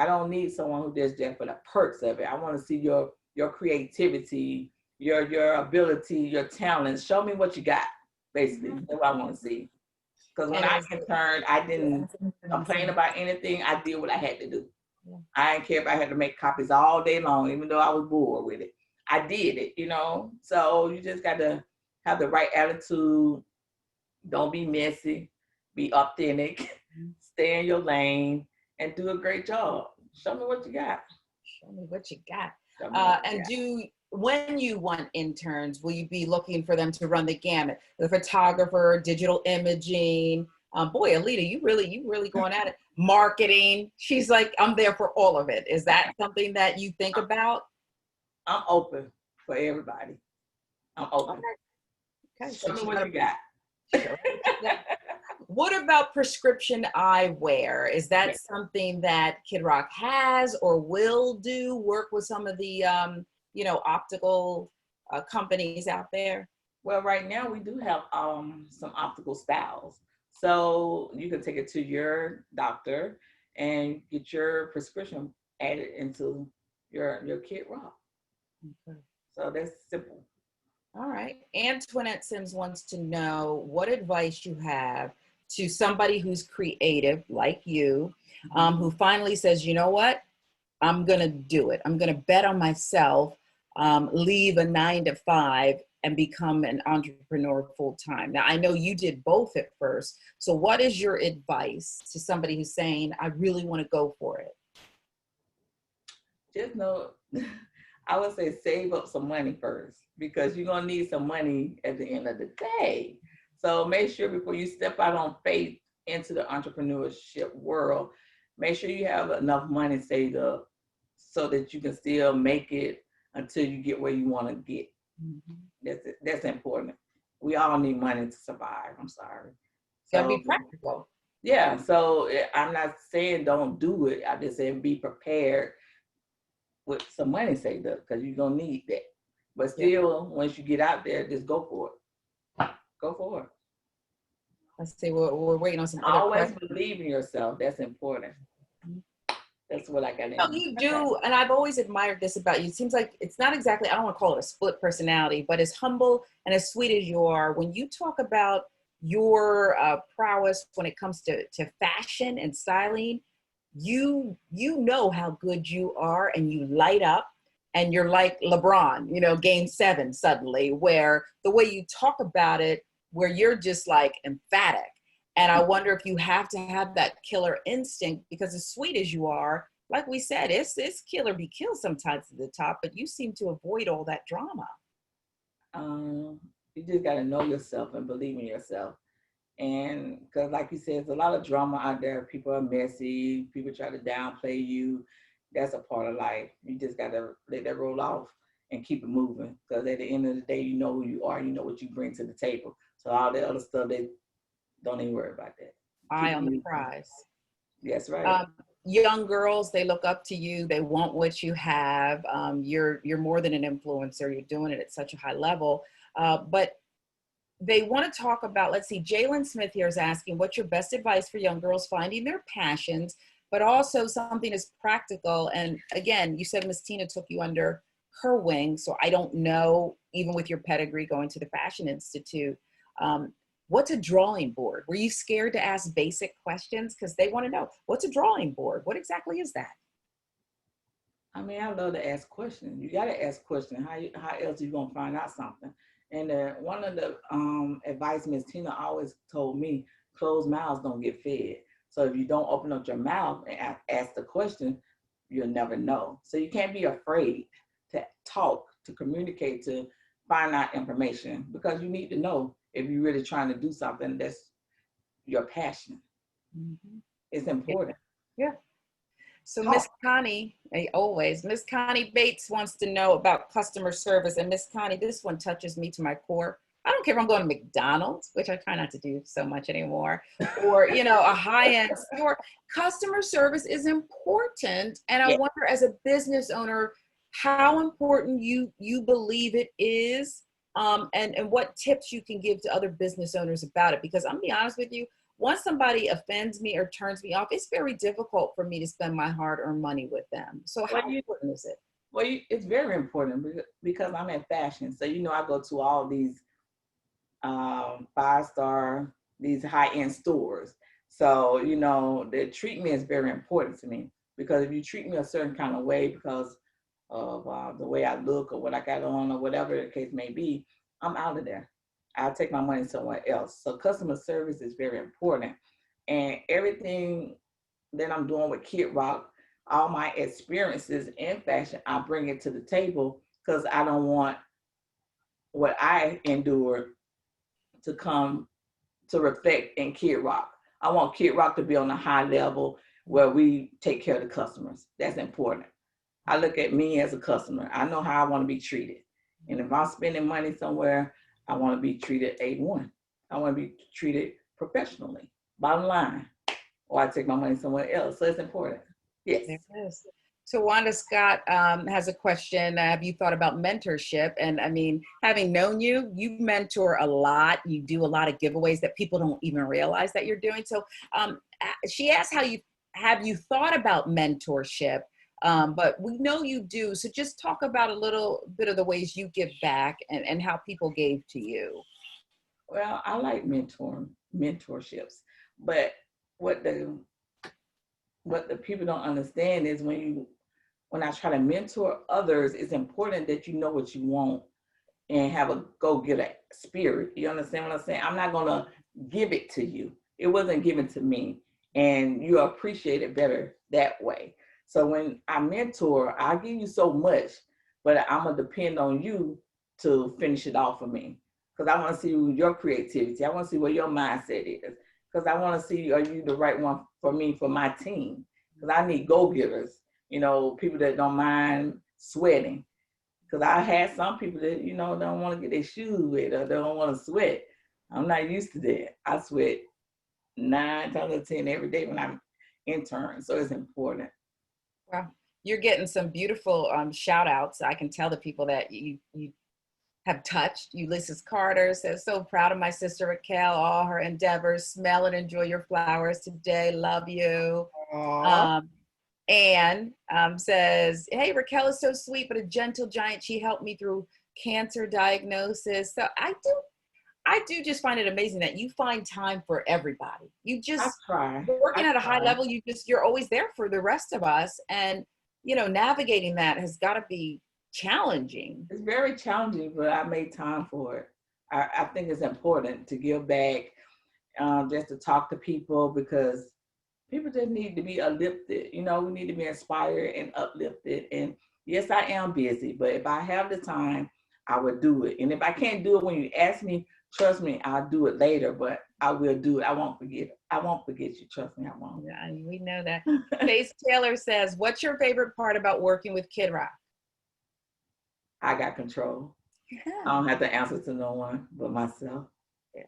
don't need someone who does that for the perks of it. I want to see your creativity, your ability, your talents. Show me what you got. Basically, that's what I want to see. Because when I interned, I didn't complain about anything. I did what I had to do. I didn't care if I had to make copies all day long, even though I was bored with it. I did it, So you just got to have the right attitude. Don't be messy. Be authentic. Stay in your lane and do a great job. Show me what you got. Show me what you got. When you want interns, will you be looking for them to run the gamut? The photographer, digital imaging. Boy, Alita, you really going at it. Marketing. She's like, I'm there for all of it. Is that something that you think about? I'm open for everybody. I'm open. Okay. Show me what you got. What about prescription eyewear? Is that something that KidRaq has or will do? Work with some of the optical companies out there? Well, right now we do have some optical styles. So you can take it to your doctor and get your prescription added into your KidRaq. Okay. So that's simple. All right. Antoinette Sims wants to know what advice you have to somebody who's creative like you, who finally says, you know what, I'm going to do it. I'm going to bet on myself, leave a 9 to 5 and become an entrepreneur full time? Now, I know you did both at first. So what is your advice to somebody who's saying, I really want to go for it? Just know, I would say save up some money first, because you're gonna need some money at the end of the day. So make sure before you step out on faith into the entrepreneurship world, make sure you have enough money saved up so that you can still make it until you get where you want to get. That's important. We all need money to survive. I'm sorry. Gotta be So practical. yeah, so I'm not saying don't do it. I just saying be prepared with some money saved up, because you're gonna need that. But still, once you get out there, just go for it. Go for it. Let's see, we're waiting on some other Always questions. believe in yourself. That's important. That's what I got No, in. you do, and I've always admired this about you. It seems like it's not exactly, I don't want to call it a split personality, but as humble and as sweet as you are, when you talk about your prowess when it comes to fashion and styling, you know how good you are, and you light up, and you're like LeBron, you know, game 7 suddenly, where the way you talk about it, where you're just like emphatic. And I wonder if you have to have that killer instinct, because as sweet as you are, like we said, it's kill or be killed sometimes at the top, but you seem to avoid all that drama. You just got to know yourself and believe in yourself. And because, like you said, there's a lot of drama out there. People are messy. People try to downplay you. That's a part of life. You just got to let that roll off and keep it moving. Because at the end of the day, you know who you are. You know what you bring to the table. So all the other stuff, they don't even worry about that. Eye on the prize. That's right. Young girls, they look up to you. They want what you have. You're more than an influencer. You're doing it at such a high level. But they want to talk about, let's see, Jalen Smith here is asking, what's your best advice for young girls finding their passions, but also something as practical? And again, you said Miss Tina took you under her wing. So I don't know, even with your pedigree going to the Fashion Institute, what's a drawing board? Were you scared to ask basic questions? Because they want to know, what's a drawing board? What exactly is that? I mean, I love to ask questions. You got to ask questions. How else are you going to find out something? And one of the advice Miss Tina always told me, closed mouths don't get fed. So if you don't open up your mouth and ask the question, you'll never know. So you can't be afraid to talk, to communicate, to find out information, because you need to know if you're really trying to do something that's your passion. Mm-hmm. It's important. Yeah. So Miss Connie, Miss Connie Bates wants to know about customer service. And Miss Connie, this one touches me to my core. I don't care if I'm going to McDonald's, which I try not to do so much anymore, or, you know, a high-end store. Customer service is important. And I wonder, as a business owner, how important you believe it is, and what tips you can give to other business owners about it. Because I'm gonna be honest with you, once somebody offends me or turns me off, it's very difficult for me to spend my hard-earned money with them. So how important is it? Well, it's very important, because I'm in fashion. So, you know, I go to all these 5-star, these high-end stores. So, you know, the treatment is very important to me, because if you treat me a certain kind of way because of the way I look or what I got on or whatever the case may be, I'm out of there. I'll take my money somewhere else. So customer service is very important. And everything that I'm doing with KidRaq, all my experiences in fashion, I bring it to the table, because I don't want what I endured to come to reflect in KidRaq. I want KidRaq to be on a high level where we take care of the customers. That's important. I look at me as a customer. I know how I want to be treated. And if I'm spending money somewhere, I want to be treated A1. I want to be treated professionally, bottom line, or I take my money somewhere else. So it's important. Yes. There it is. So Wanda Scott has a question. Have you thought about mentorship? And I mean, having known you, you mentor a lot. You do a lot of giveaways that people don't even realize that you're doing. So she asked, have you thought about mentorship? But we know you do. So just talk about a little bit of the ways you give back and how people gave to you. Well, I like mentorships, but what the people don't understand is when I try to mentor others, it's important that you know what you want and have a go-getter spirit. You understand what I'm saying? I'm not gonna give it to you. It wasn't given to me, and you appreciate it better that way. So when I mentor, I'll give you so much, but I'm gonna depend on you to finish it off for me. Because I want to see your creativity. I want to see where your mindset is. Because I want to see, are you the right one for me, for my team? Because I need go-getters, you know, people that don't mind sweating. Because I had some people that, you know, don't want to get their shoes wet or don't want to sweat. I'm not used to that. I sweat 9 times out of 10 every day when I'm intern. So it's important. Well, you're getting some beautiful shout outs. I can tell the people that you have touched. Ulysses Carter says, so proud of my sister Raquel, all her endeavors. Smell and enjoy your flowers today. Love you. Anne says, hey, Raquel is so sweet, but a gentle giant. She helped me through cancer diagnosis. So I do just find it amazing that you find time for everybody. You just working at a high level, you're always there for the rest of us. And, you know, navigating that has got to be challenging. It's very challenging, but I made time for it. I think it's important to give back, just to talk to people, because people just need to be uplifted. You know, we need to be inspired and uplifted. And yes, I am busy, but if I have the time, I would do it. And if I can't do it when you ask me, trust me, I'll do it later, but I will do it. I won't forget. I won't forget you. Trust me, I won't. Yeah, we know that. Faith Taylor says, what's your favorite part about working with KidRaq? I got control. Yeah. I don't have to answer to no one but myself. Yeah.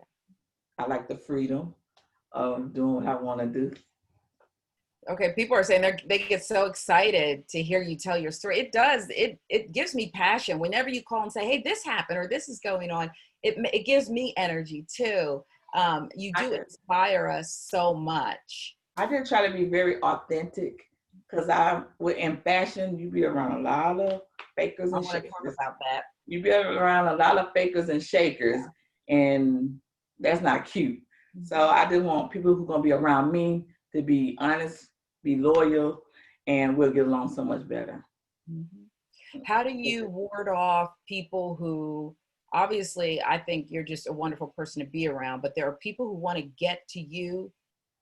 I like the freedom of doing what I want to do. Okay, people are saying they get so excited to hear you tell your story. It does. It gives me passion. Whenever you call and say, hey, this happened or this is going on, it gives me energy too. You do inspire us so much. I just try to be very authentic, because in fashion, you be around a lot of fakers and shakers. I want to talk about that. You be around a lot of fakers and shakers, and that's not cute. So I just want people who are going to be around me to be honest, be loyal, and we'll get along so much better. Mm-hmm. How do you ward off people who, obviously, I think you're just a wonderful person to be around, but there are people who want to get to you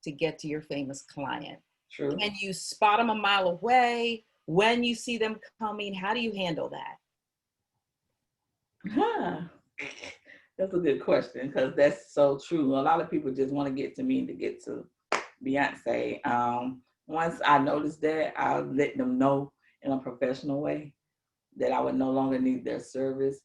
to get to your famous client. True. And you spot them a mile away when you see them coming. How do you handle that? That's a good question, because that's so true. A lot of people just want to get to me to get to Beyonce. Once I notice that, I'll let them know in a professional way that I would no longer need their service.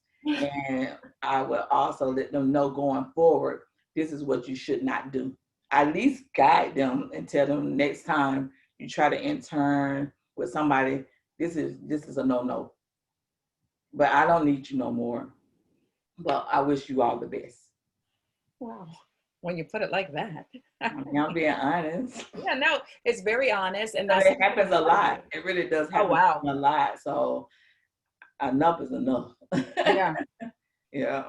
And I will also let them know going forward, this is what you should not do. At least guide them and tell them next time you try to intern with somebody, this is a no-no. But I don't need you no more. But I wish you all the best. Wow. When you put it like that. I'm being honest. Yeah, no, it's very honest. And it happens a lot. It really does happen a lot. So enough is enough. Yeah. Yeah.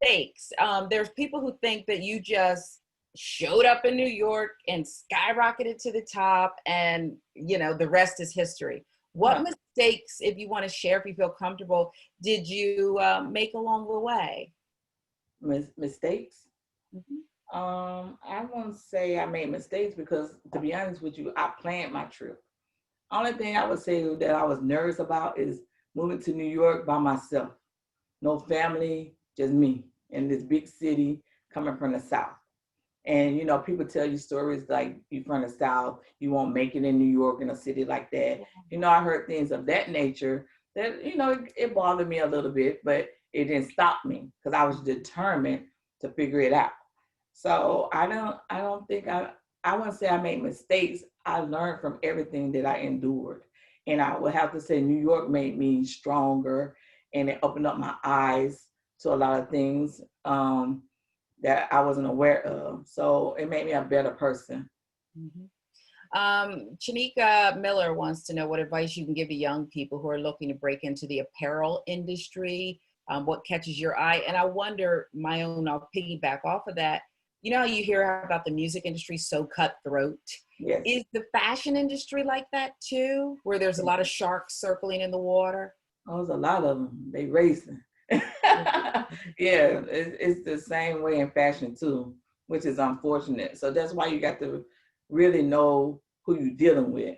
Mistakes. There's people who think that you just showed up in New York and skyrocketed to the top and, you know, the rest is history. What mistakes, if you want to share, if you feel comfortable, did you make along the way? Mistakes? Mm-hmm. I won't say I made mistakes, because to be honest with you, I planned my trip. Only thing I would say that I was nervous about is moving to New York by myself. No family, just me in this big city coming from the South. And, you know, people tell you stories like, you from the South, you won't make it in New York, in a city like that. You know, I heard things of that nature that, you know, it bothered me a little bit, but it didn't stop me, because I was determined to figure it out. So I don't think I wouldn't say I made mistakes. I learned from everything that I endured. And I would have to say New York made me stronger, and it opened up my eyes to a lot of things that I wasn't aware of. So it made me a better person. Mm-hmm. Chanika Miller wants to know what advice you can give to young people who are looking to break into the apparel industry. What catches your eye? And I wonder, I'll piggyback off of that. You know how you hear about the music industry so cutthroat? Yes. Is the fashion industry like that too, where there's a lot of sharks circling in the water? Oh, there's a lot of them. They racing. Yeah, it's the same way in fashion too, which is unfortunate. So that's why you got to really know who you're dealing with,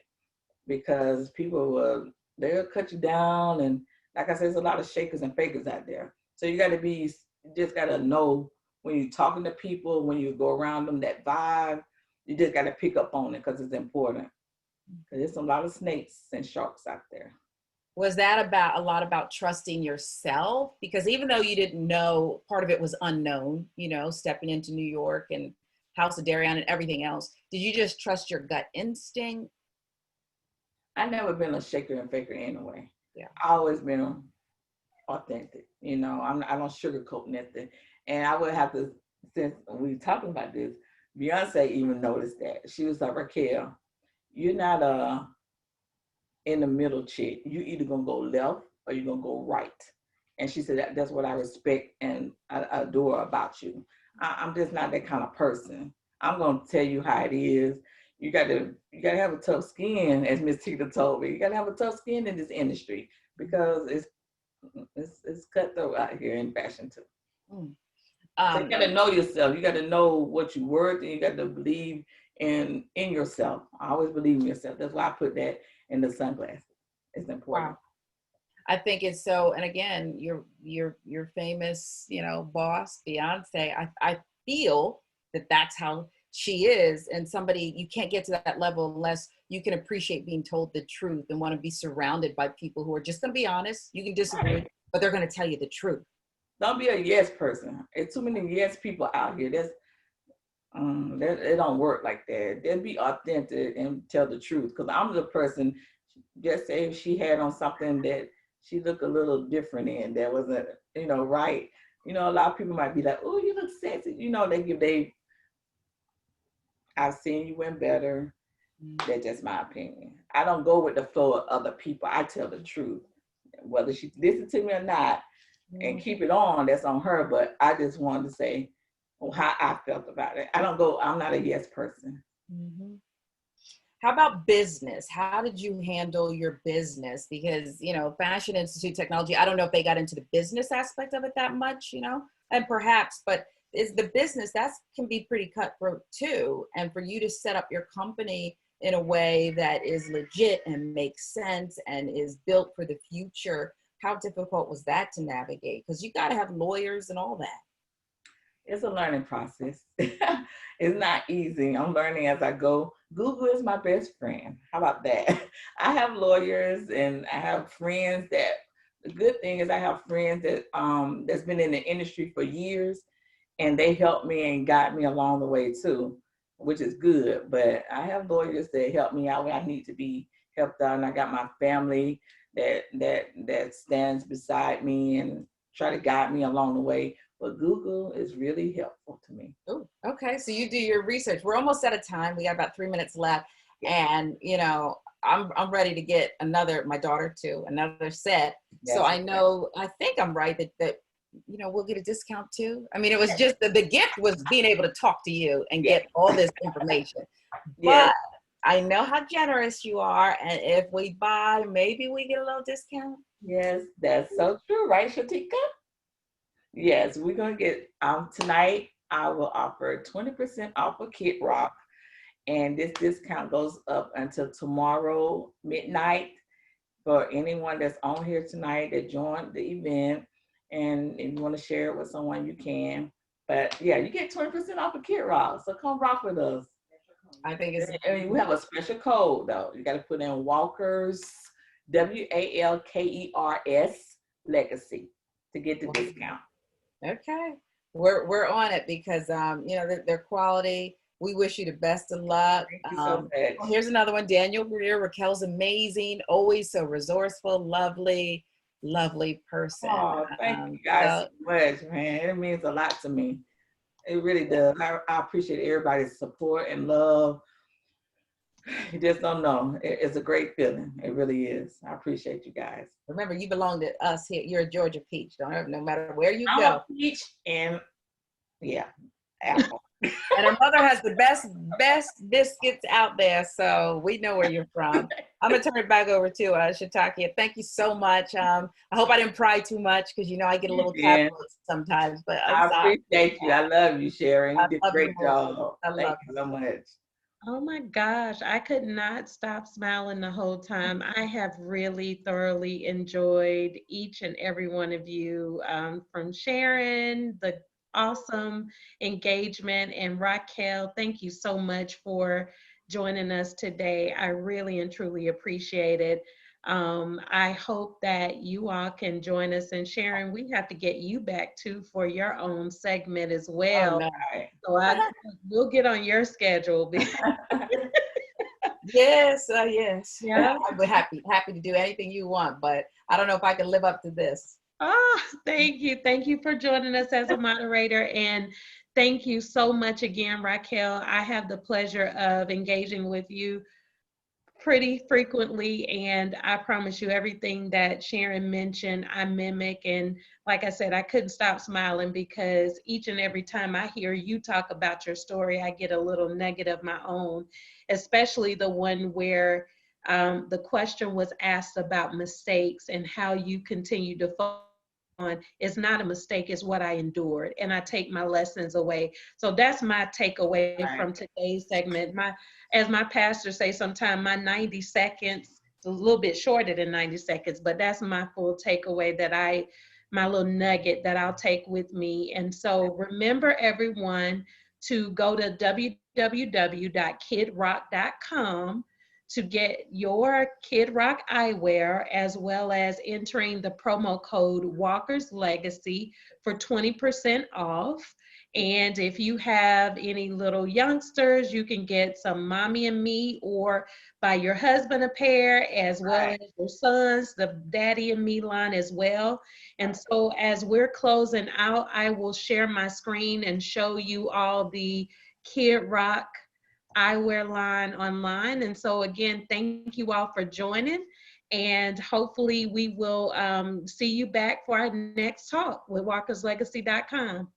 because people will, they'll cut you down, and like I said, there's a lot of shakers and fakers out there. So you got to be, you just got to know when you're talking to people, when you go around them, that vibe, you just got to pick up on it because it's important. Because there's a lot of snakes and sharks out there. Was that about a lot about trusting yourself? Because even though you didn't know, part of it was unknown, you know, stepping into New York and House of Darion and everything else. Did you just trust your gut instinct? I never been a shaker and faker anyway. Yeah. I always been authentic. You know, I don't sugarcoat nothing. And I would have to, since we talking about this, Beyonce even noticed that. She was like, Raquel, you're not in the middle chick. You either gonna go left or you're gonna go right. And she said that's what I respect and I adore about you. I'm just not that kind of person. I'm gonna tell you how it is. You gotta have a tough skin, as Miss Tina told me. You gotta have a tough skin in this industry because it's cutthroat out here in fashion too. So you gotta know yourself. You gotta know what you're worth, and you gotta believe in yourself. I always believe in yourself. That's why I put that in the sunglasses. It's important. Wow. I think it's so, and again, your famous, you know, boss, Beyonce, I feel that that's how she is. And somebody, you can't get to that level unless you can appreciate being told the truth and want to be surrounded by people who are just going to be honest. You can disagree, Right. but they're going to tell you the truth. Don't be a yes person. There's too many yes people out here. It don't work like that. Then be authentic and tell the truth. Because I'm the person, just say if she had on something that she looked a little different in, that wasn't, you know, right. You know, a lot of people might be like, oh, you look sexy. You know, I've seen you in better. That's just my opinion. I don't go with the flow of other people. I tell the truth. Whether she listens to me or not and keep it on, that's on her. But I just wanted to say how I felt about it. I'm not a yes person. Mm-hmm. How about business? How did you handle your business? Because, you know, Fashion Institute Technology, I don't know if they got into the business aspect of it that much, you know, and perhaps, but is the business, that can be pretty cutthroat too. And for you to set up your company in a way that is legit and makes sense and is built for the future, how difficult was that to navigate? Because you got to have lawyers and all that. It's a learning process. It's not easy. I'm learning as I go. Google is my best friend. How about that? I have lawyers and I have friends that, the good thing is I have friends that that's been in the industry for years, and they helped me and got me along the way too, which is good. But I have lawyers that help me out when I need to be helped out, and I got my family that stands beside me and try to guide me along the way. But Google is really helpful to me. Oh, okay. So you do your research. We're almost out of time. We got about 3 minutes left. And, you know, I'm ready to get my daughter too, another set. Yes. So I know, I think I'm right that, you know, we'll get a discount too. I mean, it was just the gift was being able to talk to you and get all this information. But I know how generous you are. And if we buy, maybe we get a little discount. Yes, that's so true. Right, Shatika? Yes, we're going to get, tonight I will offer 20% off of KidRaq. And this discount goes up until tomorrow midnight for anyone that's on here tonight that joined the event. And if you want to share it with someone, you can. But yeah, you get 20% off of KidRaq. So come rock with us. I think it's. I mean, we have a special code though. You got to put in Walkers, WALKERS Legacy to get the discount. Okay, we're on it because you know their quality. We wish you the best of luck. Thank you so much. Here's another one. Daniel Greer. Raquel's amazing. Always so resourceful, lovely person. Oh, thank you guys so much, man. It means a lot to me. It really does. I appreciate everybody's support and love. You just don't know. It's a great feeling. It really is. I appreciate you guys. Remember, you belong to us here. You're a Georgia peach. No matter where you I'm go. a peach and yeah, apple. And her mother has the best biscuits out there, so we know where you're from. I'm gonna turn it back over to Shatakia. Thank you so much. I hope I didn't pry too much because you know I get a little Yeah. tabloid sometimes, but I'm I sorry. appreciate you. I love you, Sharon. You I did a love you great more. job. I Thank love you so much. Oh my gosh, I could not stop smiling the whole time. I have really thoroughly enjoyed each and every one of you, from Sharon, the awesome engagement, and Raquel, thank you so much for joining us today. I really and truly appreciate it. I hope that you all can join us. And Sharon, we have to get you back too for your own segment as Oh well. no. So we'll get on your schedule. Yes, yes. Yeah. I'd be happy to do anything you want, but I don't know if I can live up to this. Oh, thank you. Thank you for joining us as a moderator. And thank you so much again, Raquel. I have the pleasure of engaging with you pretty frequently, and I promise you everything that Sharon mentioned I mimic. And like I said, I couldn't stop smiling because each and every time I hear you talk about your story, I get a little nugget of my own, especially the one where the question was asked about mistakes and how you continue to on. It's not a mistake, it's what I endured, and I take my lessons away. So that's my takeaway Right. from today's segment. As my pastor say sometimes, my 90 seconds, a little bit shorter than 90 seconds, but that's my full takeaway, my little nugget that I'll take with me. And so remember, everyone, to go to www.kidrock.com to get your KidRaq eyewear, as well as entering the promo code Walker's Legacy for 20% off. And if you have any little youngsters, you can get some Mommy and Me, or buy your husband a pair, as well as your sons, the Daddy and Me line as well. And so as we're closing out, I will share my screen and show you all the KidRaq eyewear line online. And so again, thank you all for joining. And hopefully we will see you back for our next talk with walkerslegacy.com.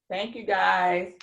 Thank you, guys.